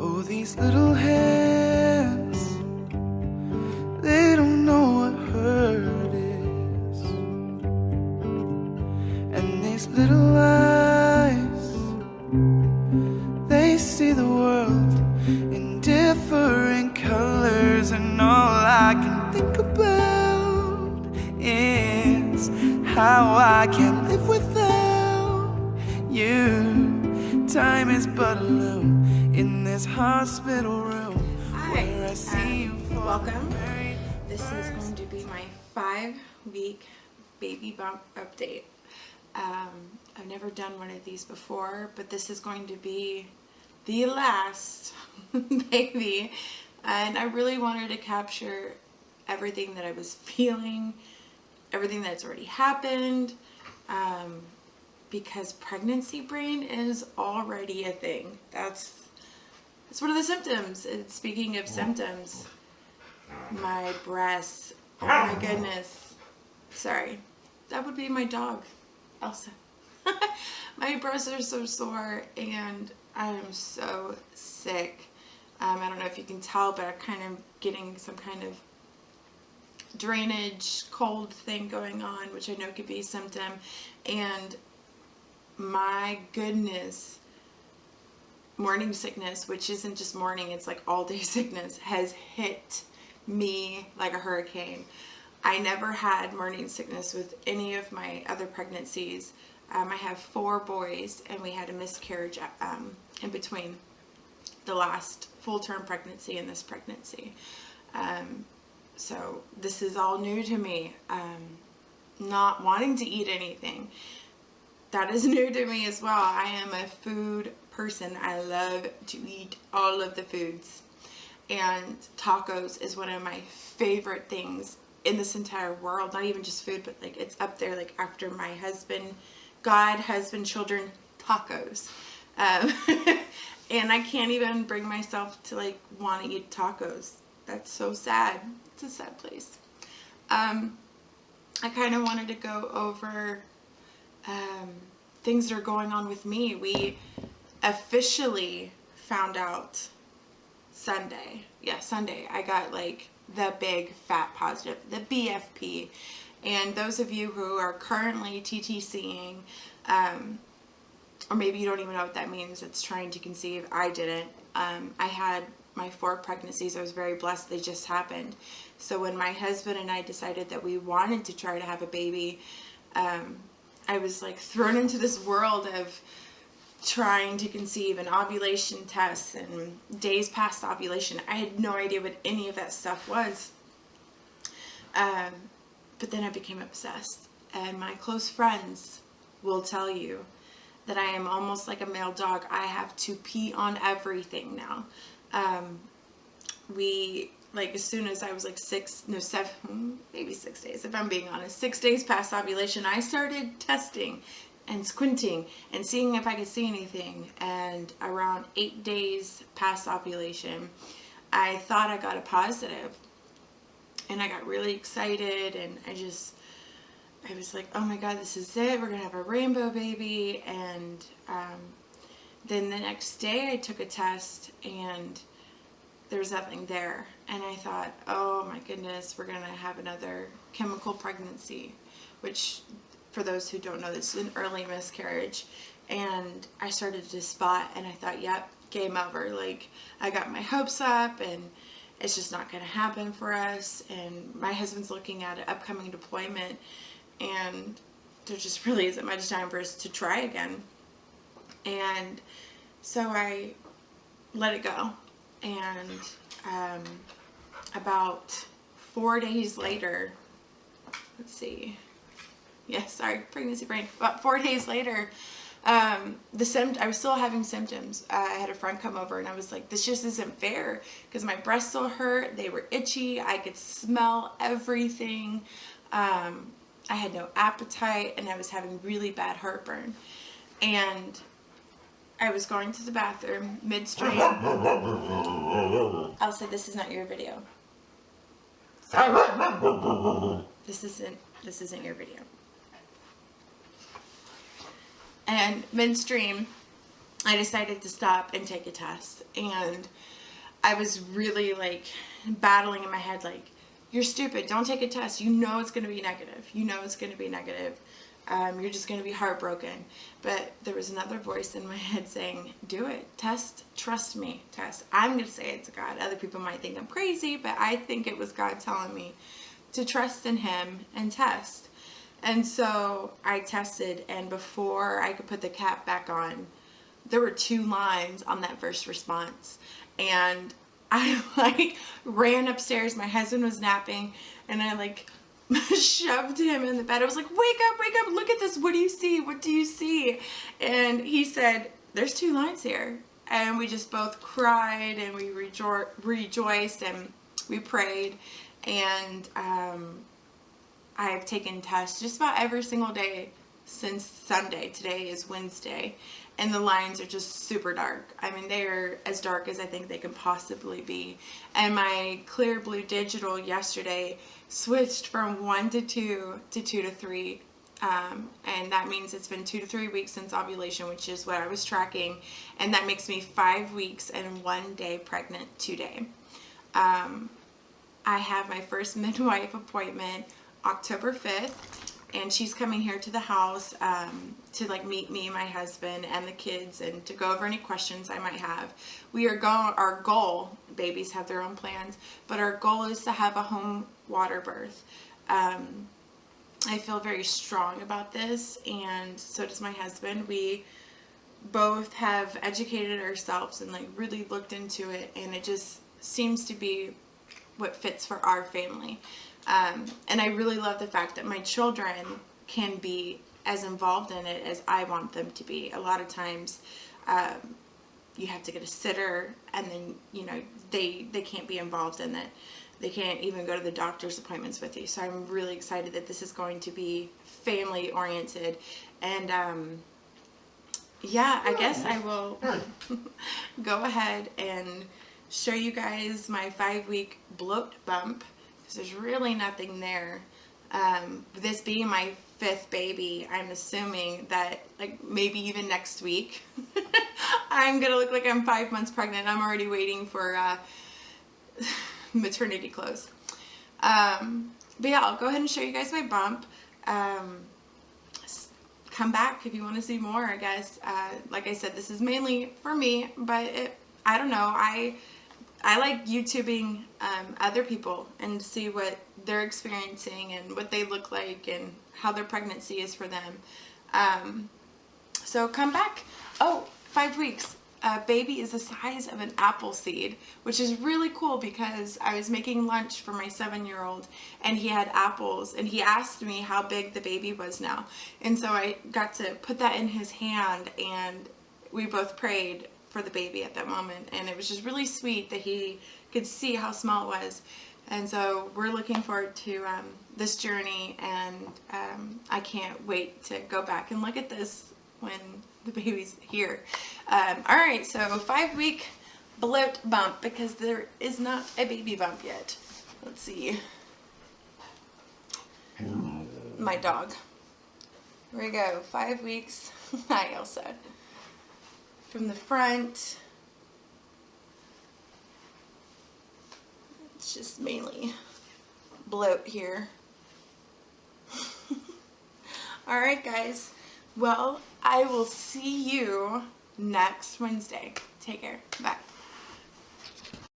Oh, these little hands, they don't know what hurt is. And these little eyes, they see the world in different colors. And all I can think about is how I can't live without you. Time is but a loom in this hospital room. Hi, welcome. This is going to be my 5-week baby bump update. I've never done one of these before, but this is going to be the last baby, and I really wanted to capture everything that I was feeling, everything that's already happened, because pregnancy brain is already a thing. That's one of the symptoms. And speaking of symptoms, my breasts, oh my goodness, sorry, that would be my dog, Elsa. My breasts are so sore and I am so sick. I don't know if you can tell, but I'm kind of getting some kind of drainage cold thing going on, which I know could be a symptom. And my goodness, morning sickness, which isn't just morning, it's like all day sickness, has hit me like a hurricane. I never had morning sickness with any of my other pregnancies. I have 4 boys and we had a miscarriage in between the last full-term pregnancy and this pregnancy. So this is all new to me. Not wanting to eat anything, that is new to me as well. I am a food person. I love to eat all of the foods, and tacos is one of my favorite things in this entire world. Not even just food, but like it's up there, like after my husband, God, husband, children, tacos. And I can't even bring myself to like want to eat tacos. That's so sad. It's a sad place. I kind of wanted to go over things that are going on with me. We officially found out Sunday. Yeah, Sunday. I got like the big fat positive, the BFP. And those of you who are currently TTCing, or maybe you don't even know what that means, it's trying to conceive. I didn't. I had my 4 pregnancies. I was very blessed. They just happened. So when my husband and I decided that we wanted to try to have a baby, I was like thrown into this world of trying to conceive and ovulation tests and days past ovulation. I had no idea what any of that stuff was. But then I became obsessed, and my close friends will tell you that I am almost like a male dog. I have to pee on everything now. Like as soon as I was like 7, maybe 6 days, if I'm being honest, 6 days past ovulation, I started testing and squinting and seeing if I could see anything. And around 8 days past ovulation, I thought I got a positive, and I got really excited, and I was like, oh my God, this is it. We're gonna have a rainbow baby. And then the next day I took a test and there was nothing there. And I thought, oh my goodness, we're gonna have another chemical pregnancy, which for those who don't know, this is an early miscarriage. And I started to spot, and I thought, yep, game over. Like, I got my hopes up and it's just not gonna happen for us. And my husband's looking at an upcoming deployment, and there just really isn't much time for us to try again. And so I let it go. And about 4 days later, let's see, pregnancy brain. About 4 days later, I was still having symptoms. I had a friend come over and I was like, this just isn't fair, because my breasts still hurt. They were itchy. I could smell everything. I had no appetite, and I was having really bad heartburn. And I was going to the bathroom midstream. I'll say, this is not your video. Sorry. This isn't your video. And midstream, I decided to stop and take a test. And I was really like battling in my head, like, you're stupid, don't take a test, you know it's going to be negative, you know it's going to be negative, you're just going to be heartbroken. But there was another voice in my head saying, do it, test, trust me, test. I'm going to say it's God. Other people might think I'm crazy, but I think it was God telling me to trust in him and test. And so I tested, and before I could put the cap back on, there were 2 lines on that first response. And I like ran upstairs. My husband was napping, and I like shoved him in the bed. I was like, wake up, look at this. What do you see? What do you see? And he said, there's 2 lines here. And we just both cried, and we rejoiced, and we prayed. And I have taken tests just about every single day since Sunday. Today is Wednesday. And the lines are just super dark. I mean, they are as dark as I think they can possibly be. And my clear blue digital yesterday switched from 1 to 2 to 2 to 3. And that means it's been 2 to 3 weeks since ovulation, which is what I was tracking. And that makes me 5 weeks and 1 day pregnant today. I have my first midwife appointment October 5th. And she's coming here to the house to like meet me, my husband, and the kids, and to go over any questions I might have. Our goal, babies have their own plans, but our goal is to have a home water birth. I feel very strong about this, and so does my husband. We both have educated ourselves and like really looked into it, and it just seems to be what fits for our family. And I really love the fact that my children can be as involved in it as I want them to be. A lot of times, you have to get a sitter, and then, you know, they can't be involved in it. They can't even go to the doctor's appointments with you. So I'm really excited that this is going to be family oriented. And, yeah, I guess I will go ahead and show you guys my 5-week bloat bump. There's really nothing there. This being my 5th baby, I'm assuming that like maybe even next week I'm gonna look like I'm 5 months pregnant. I'm already waiting for maternity clothes. But yeah, I'll go ahead and show you guys my bump. Come back if you want to see more, I guess. Like I said, this is mainly for me, but I don't know. I like YouTubing other people and see what they're experiencing and what they look like and how their pregnancy is for them. So come back. Oh, 5 weeks. Baby is the size of an apple seed, which is really cool because I was making lunch for my 7-year-old and he had apples, and he asked me how big the baby was now. And so I got to put that in his hand, and we both prayed for the baby at that moment, and it was just really sweet that he could see how small it was. And so we're looking forward to this journey, and I can't wait to go back and look at this when the baby's here. Alright, so 5-week bloat bump, because there is not a baby bump yet. Let's see. My dog. Here we go, 5 weeks. Hi, Elsa. From the front, it's just mainly bloat here. Alright guys, well, I will see you next Wednesday. Take care. Bye.